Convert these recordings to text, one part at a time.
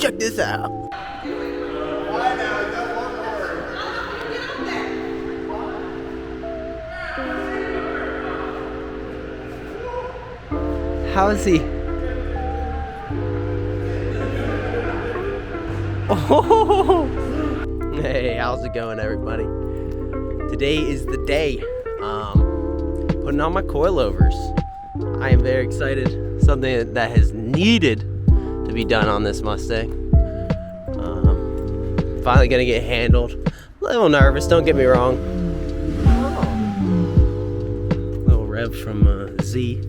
check this out. How is he? Oh! Hey, how's it going, everybody? Today is the day. Putting on my coilovers. I am very excited. Something that has needed to be done on this Mustang. Finally gonna get handled. A little nervous, don't get me wrong. Little rev from Z.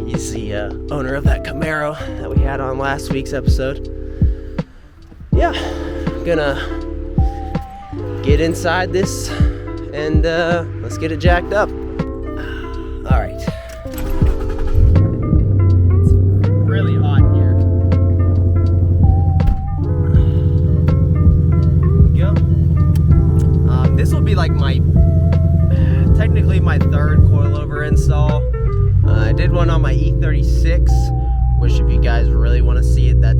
He's the owner of that Camaro that we had on last week's episode. Yeah, gonna get inside this and let's get it jacked up. All right. It's really hot here. Go. This will be like technically my third coilover install. I did one on my E36, which if you guys really want to see it, that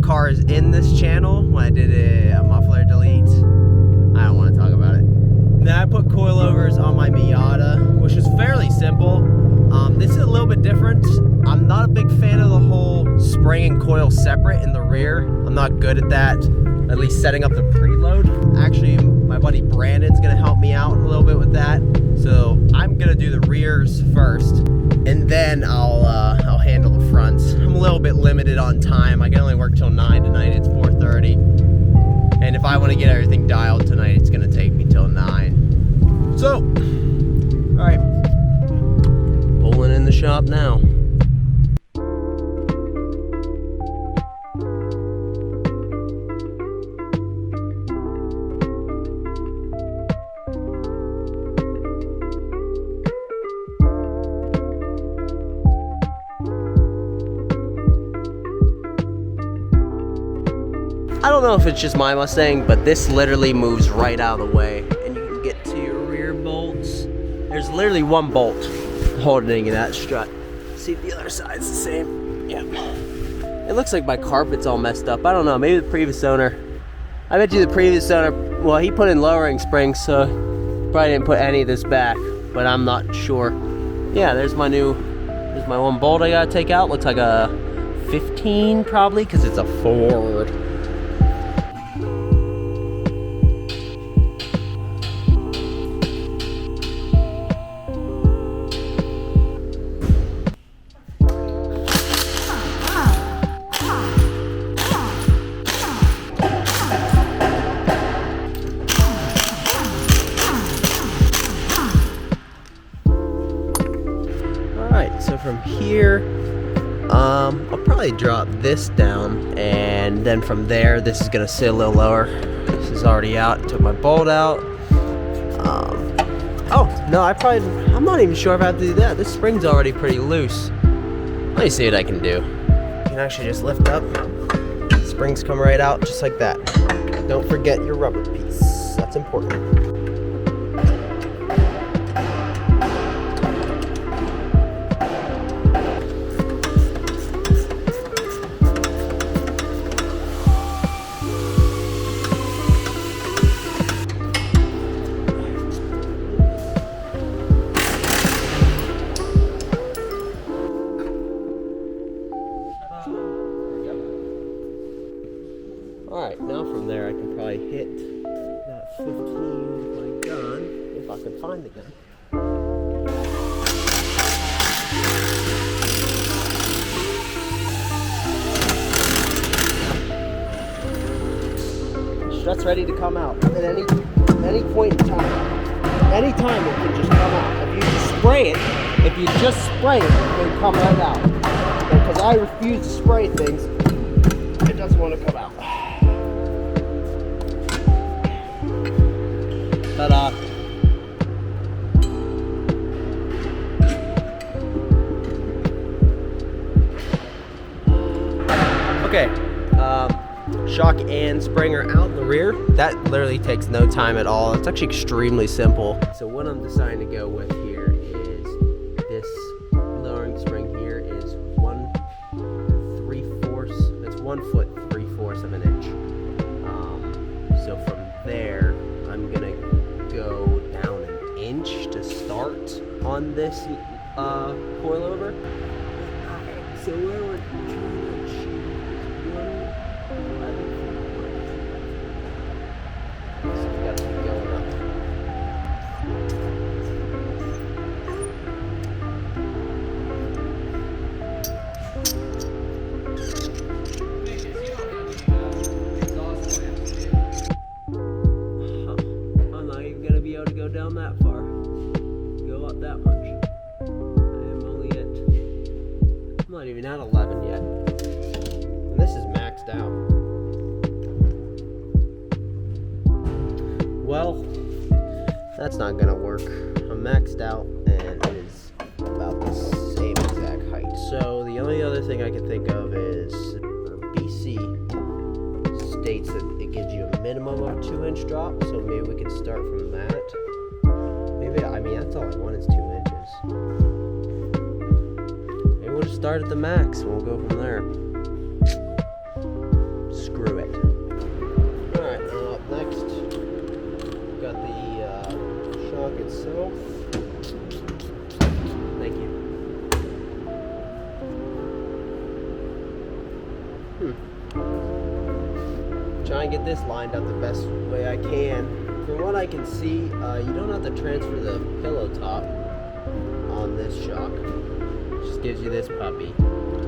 car is in this channel when I did a muffler delete. I don't want to talk about it. Then I put coilovers on my Miata, which is fairly simple. This is a little bit different. I'm not a big fan of the whole spring and coil separate in the rear. I'm not good at that, at least setting up the preload. Actually, my buddy Brandon's gonna help me out a little bit with that. So I'm gonna do the rears first, and then I'll handle the fronts. I'm a little bit limited on time. I can only work till 9 tonight. It's 4:30, and if I want to get everything dialed tonight, it's gonna take me till 9. So, all right, pulling in the shop now. I don't know if it's just my Mustang, but this literally moves right out of the way, and you can get to your rear bolts. There's literally one bolt holding that strut. See if the other side's the same. Yep. It looks like my carpet's all messed up. I don't know, maybe the previous owner. I bet you the previous owner, well, he put in lowering springs, so probably didn't put any of this back, but I'm not sure. Yeah, there's my one bolt I gotta take out. Looks like a 15 probably, because it's a Ford. So from here, I'll probably drop this down, and then from there, this is gonna sit a little lower. This is already out. I took my bolt out. Oh no, I'm not even sure if I have to do that. This spring's already pretty loose. Let me see what I can do. You can actually just lift up. Springs come right out just like that. Don't forget your rubber piece. That's important. Alright, now from there I can probably hit that 15 with my gun, if I can find the gun. Strut's ready to come out at any point in time. Anytime it can just come out. If you just spray it, it can come right out. Because I refuse to spray things, it doesn't want to come out. Ta-da. Okay, shock and spring are out in the rear. That literally takes no time at all. It's actually extremely simple. So what I'm deciding to go with here is this lowering spring here is 1 3/4. It's 1 foot 3/4 of an inch. So from there, I'm gonna go down an inch to start on this coilover. So where we're trying to achieve 111. So we gotta keep going up. I'm not even gonna be able to go down that far. Go up that much. I'm not even at 11 yet. And this is maxed out. Well, that's not gonna work. I'm maxed out and it is about the same exact height. So the only other thing I can think of is BC states that it gives you a minimum of 2-inch drop. So maybe we could start from that. Maybe, I mean, that's all I want is 2 inches. We'll just start at the max and we'll go from there. Screw it. Alright, up next, got the shock itself. Thank you. Try and get this lined up the best way I can. From what I can see, you don't have to transfer the pillow top on this shock. Just gives you this puppy.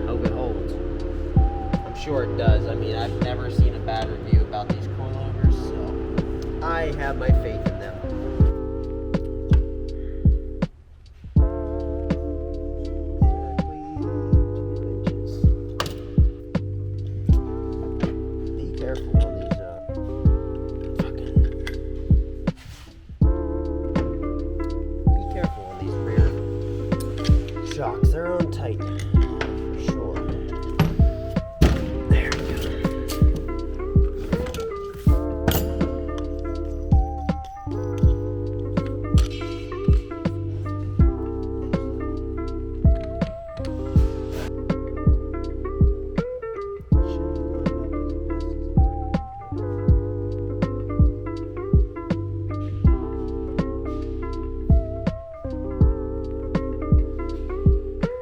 Hope it holds. I'm sure it does. I mean, I've never seen a bad review about these coilovers, so I have my faith in them. Be careful on these Be careful on these rear shocks. They're on tight, for sure. There we go.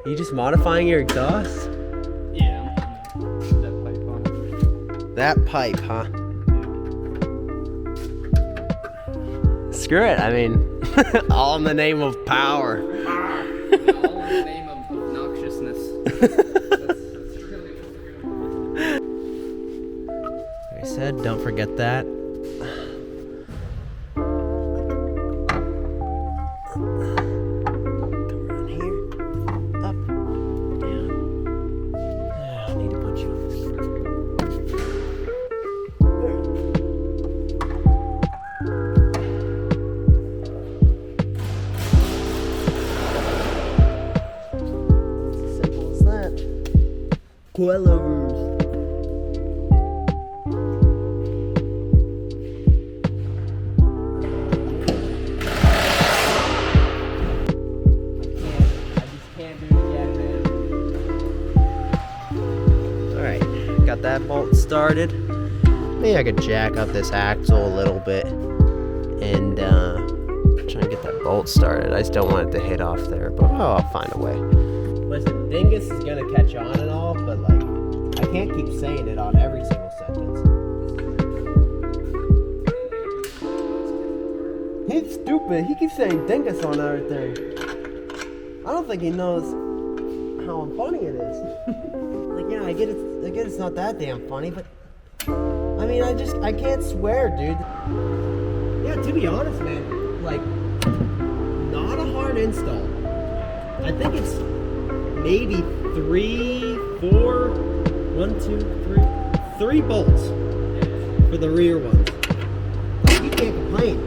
You just modifying your exhaust? Yeah, that pipe on. That pipe, huh? Screw it, I mean, all in the name of power. All in the name of obnoxiousness. That's really what we're doing. Like I said, don't forget that. Coilovers. I just can't do it again, man. Alright, got that bolt started. Maybe I could jack up this axle a little bit and try and get that bolt started. I just don't want it to hit off there, but I'll find a way. Listen, Dingus is gonna catch on and all, but like, I can't keep saying it on every single sentence. He's stupid. He keeps saying Dingus on everything. I don't think he knows how funny it is. Like, yeah, I get it's not that damn funny, but I mean, I can't swear, dude. Yeah, to be honest, man, like, not a hard install. I think it's maybe 3 bolts for the rear ones. Like, you can't complain.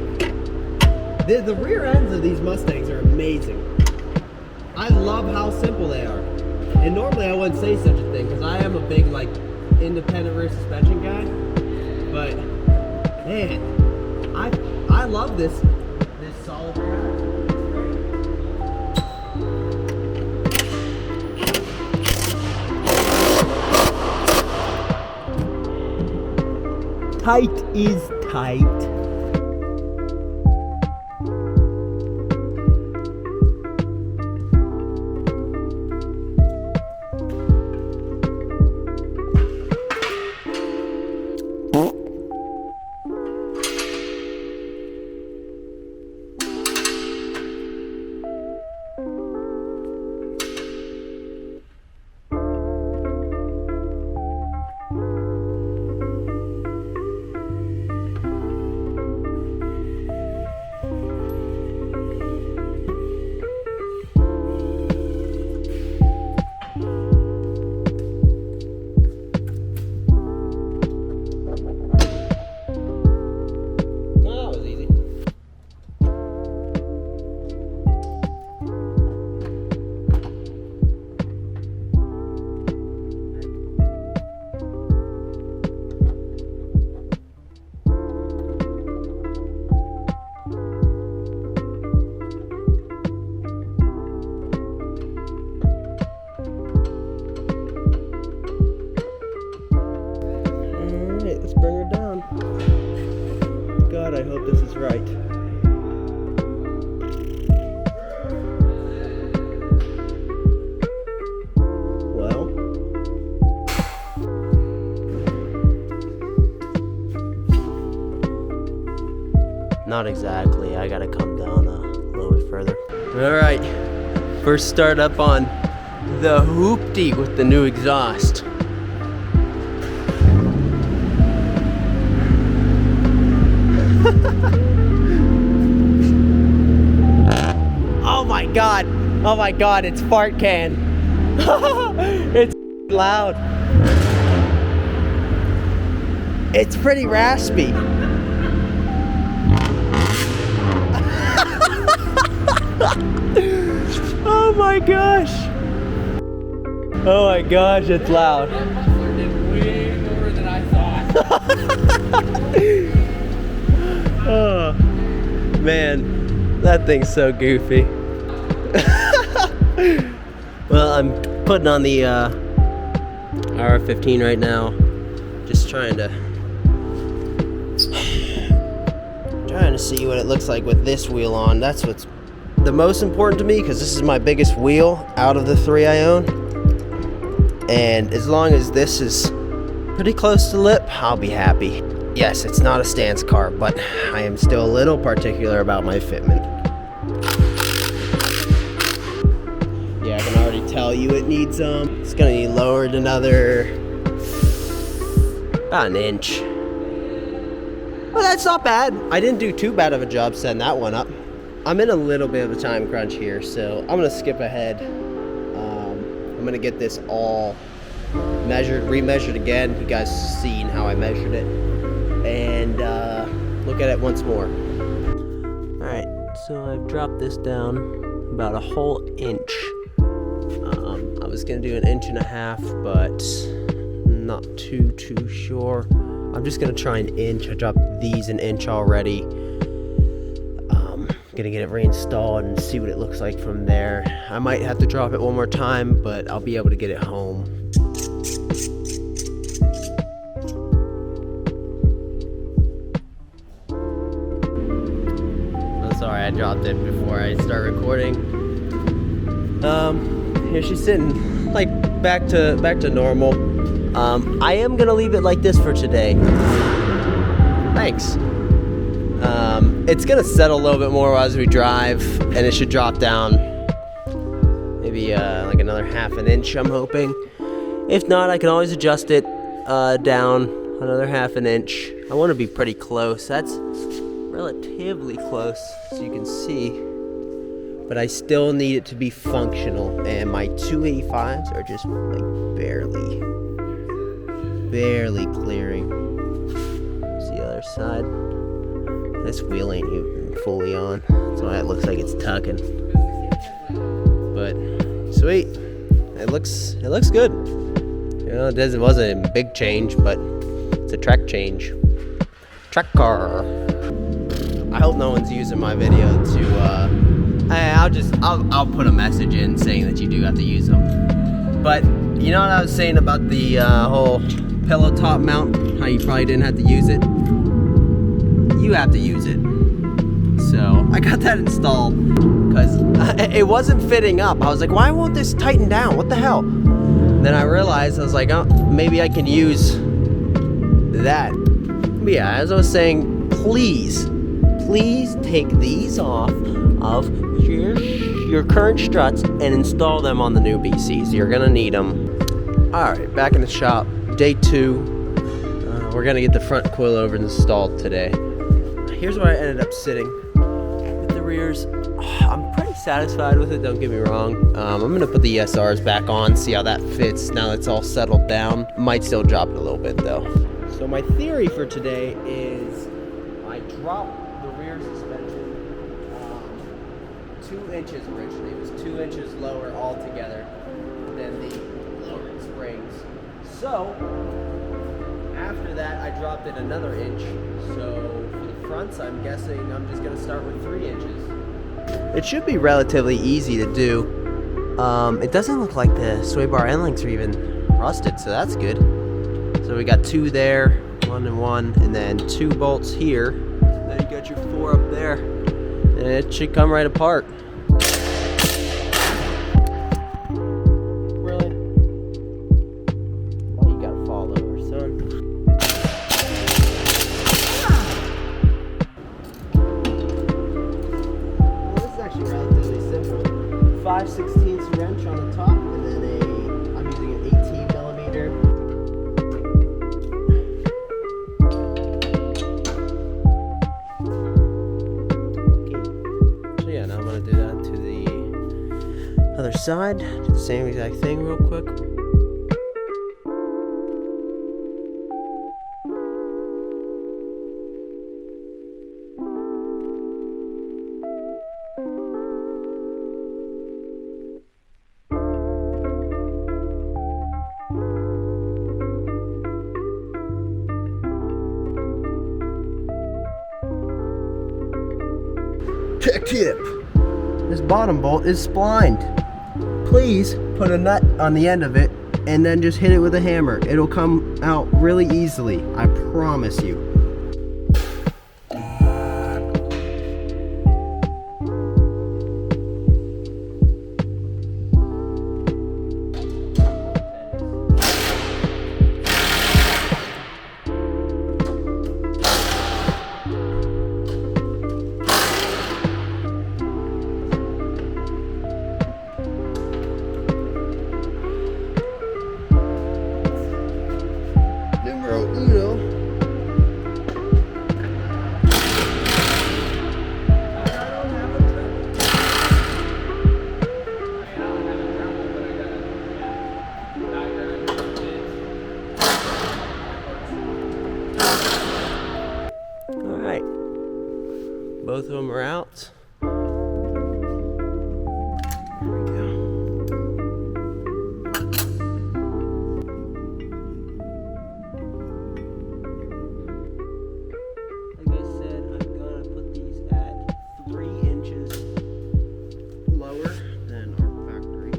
The rear ends of these Mustangs are amazing. I love how simple they are. And normally I wouldn't say such a thing because I am a big like independent rear suspension guy. But man, I love this solid rear axle. Tight is tight. Let's bring her down. God, I hope this is right. Well. Not exactly. I gotta come down a little bit further. Alright. First start up on the hoopty with the new exhaust. Oh my god, it's fart can. It's loud. It's pretty raspy. Oh my gosh. Oh my gosh, it's loud. That muffler did way more than I thought. Oh man, that thing's so goofy. Well, I'm putting on the R15 right now. Just trying to see what it looks like with this wheel on. That's what's the most important to me, because this is my biggest wheel out of the three I own. And as long as this is pretty close to lip, I'll be happy. Yes, it's not a stance car, but I am still a little particular about my fitment. Yeah, I can already tell you it needs it's gonna need lowered another about an inch. Well, that's not bad. I didn't do too bad of a job setting that one up. I'm in a little bit of a time crunch here, so I'm gonna skip ahead. I'm gonna get this all measured, remeasured again. You guys seen how I measured it, and look at it once more. All right, so I've dropped this down about a whole inch. I was gonna do 1.5 inches, but not too sure. I'm just gonna try 1 inch. I dropped these 1 inch already. Gonna get it reinstalled and see what it looks like from there. I might have to drop it one more time, but I'll be able to get it home. I'm sorry, I dropped it before I start recording. Here she's sitting like back to normal. I am gonna leave it like this for today. Thanks. It's gonna settle a little bit more as we drive, and it should drop down maybe like another 1/2 inch, I'm hoping. If not, I can always adjust it down another 1/2 inch. I want to be pretty close. That's relatively close, as you can see, but I still need it to be functional, and my 285s are just like barely clearing. See the other side. This wheel ain't even fully on. That's why it looks like it's tucking. But sweet. It looks good. You know, it wasn't a big change, but it's a track change. Track car. I hope no one's using my video to I'll put a message in saying that you do have to use them. But you know what I was saying about the whole pillow top mount, how you probably didn't have to use it, you have to use it. So I got that installed because it wasn't fitting up. I was like, why won't this tighten down? What the hell? Then I realized, I was like, oh, maybe I can use that. But yeah, as I was saying, please take these off of your current struts and install them on the new BCs. You're gonna need them. All right, back in the shop, day 2. We're gonna get the front coilovers installed today. Here's where I ended up sitting with the rears. I'm pretty satisfied with it, don't get me wrong. I'm gonna put the ESRs back on, see how that fits now that it's all settled down. Might still drop it a little bit though. So my theory for today is I dropped the rear suspension 2 inches originally. It was 2 inches lower altogether than the lowering springs. So after that, I dropped it another inch. So for the fronts, I'm guessing I'm just gonna start with 3 inches. It should be relatively easy to do. It doesn't look like the sway bar end links are even rusted, so that's good. So we got 2 there, 1 and 1, and then 2 bolts here. Then you got your 4 up there, and it should come right apart. Really? Why you gotta fall over, son? Well, this is actually relatively simple. 5/16 wrench on the top, and then I'm using an 18 millimeter. Other side, do the same exact thing real quick. Tech tip. This bottom bolt is splined. Please put a nut on the end of it and then just hit it with a hammer. It'll come out really easily, I promise you. Both of them are out. There we go. Like I said, I'm gonna put these at 3 inches lower than our factory.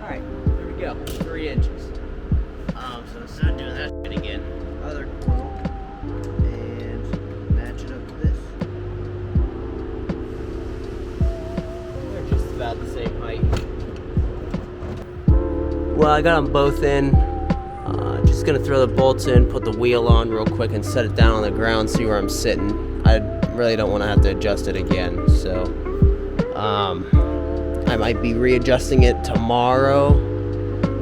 Alright, there we go. 3 inches. So instead of doing that shit again, other coil. About the same height. Well, I got them both in. Just gonna throw the bolts in, put the wheel on real quick, and set it down on the ground, see where I'm sitting. I really don't want to have to adjust it again, so I might be readjusting it tomorrow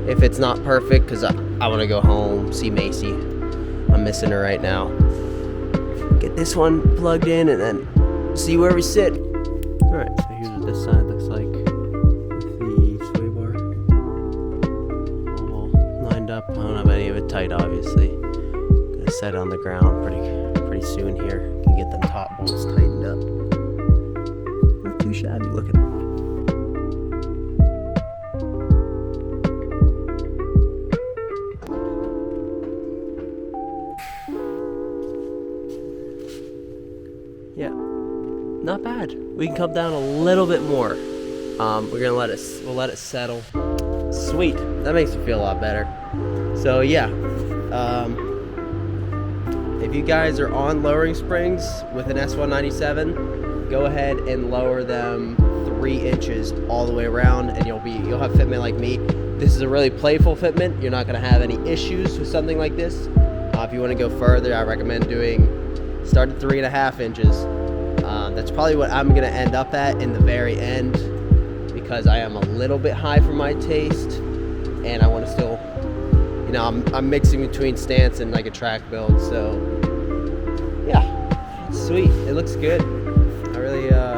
if it's not perfect, because I want to go home, see Macy. I'm missing her right now. Get this one plugged in and then see where we sit. Alright, so here's what this side looks like with the sway bar all lined up. I don't have any of it tight, obviously. Gonna set it on the ground pretty soon here. Can get them top bolts tightened up. Not too shabby looking. Yeah. Not bad. We can come down a little bit more. We'll let it settle. Sweet. That makes me feel a lot better. So yeah, if you guys are on lowering springs with an S197, go ahead and lower them 3 inches all the way around, and you'll have fitment like me. This is a really playful fitment. You're not going to have any issues with something like this. If you want to go further, I recommend start at 3.5 inches. That's probably what I'm going to end up at in the very end, because I am a little bit high for my taste, and I want to still, you know, I'm mixing between stance and like a track build. So yeah, it's sweet. It looks good. I really I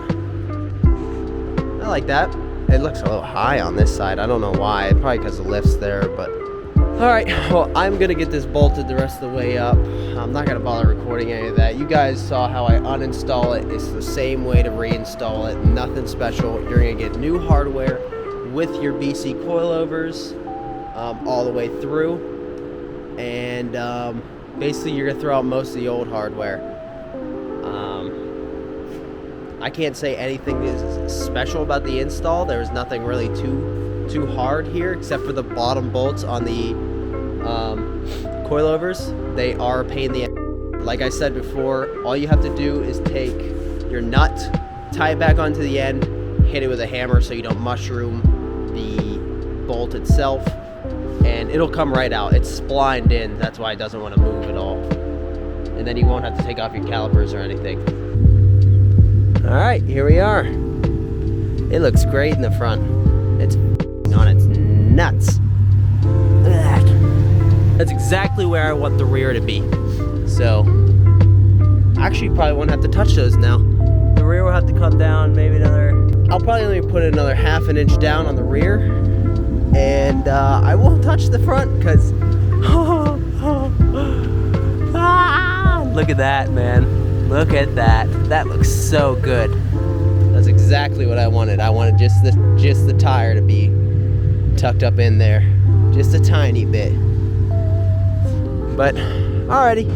like that. It looks a little high on this side. I don't know why. Probably because the lift's there, but all right. Well, I'm gonna get this bolted the rest of the way up. I'm not gonna bother recording any of that. You guys saw how I uninstall it. It's the same way to reinstall it. Nothing special. You're gonna get new hardware with your BC coilovers all the way through, and basically you're gonna throw out most of the old hardware. I can't say anything is special about the install. There was nothing really too hard here, except for the bottom bolts on the coilovers. They are a pain in the ass. Like I said before, all you have to do is take your nut, tie it back onto the end, hit it with a hammer so you don't mushroom the bolt itself, and it'll come right out. It's splined in, that's why it doesn't want to move at all. And then you won't have to take off your calipers or anything. All right, here we are. It looks great in the front. It's on its nuts. Ugh. That's exactly where I want the rear to be. So, actually probably won't have to touch those now. The rear will have to come down maybe I'll probably only put another 1/2 inch down on the rear. And I won't touch the front because, look at that, man. Look at that. That looks so good. That's exactly what I wanted. I wanted just the tire to be tucked up in there. Just a tiny bit. But, alrighty.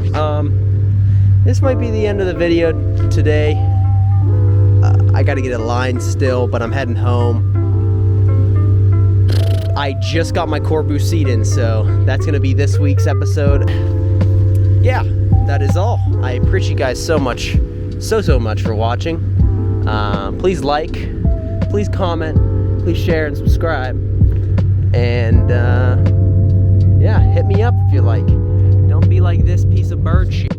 This might be the end of the video today. I gotta get a line still, but I'm heading home. I just got my Corbu seat in, so that's gonna be this week's episode. Yeah, that is all. I appreciate you guys so much for watching. Please like, please comment, please share and subscribe, and yeah, hit me up if you like. Don't be like this piece of bird shit.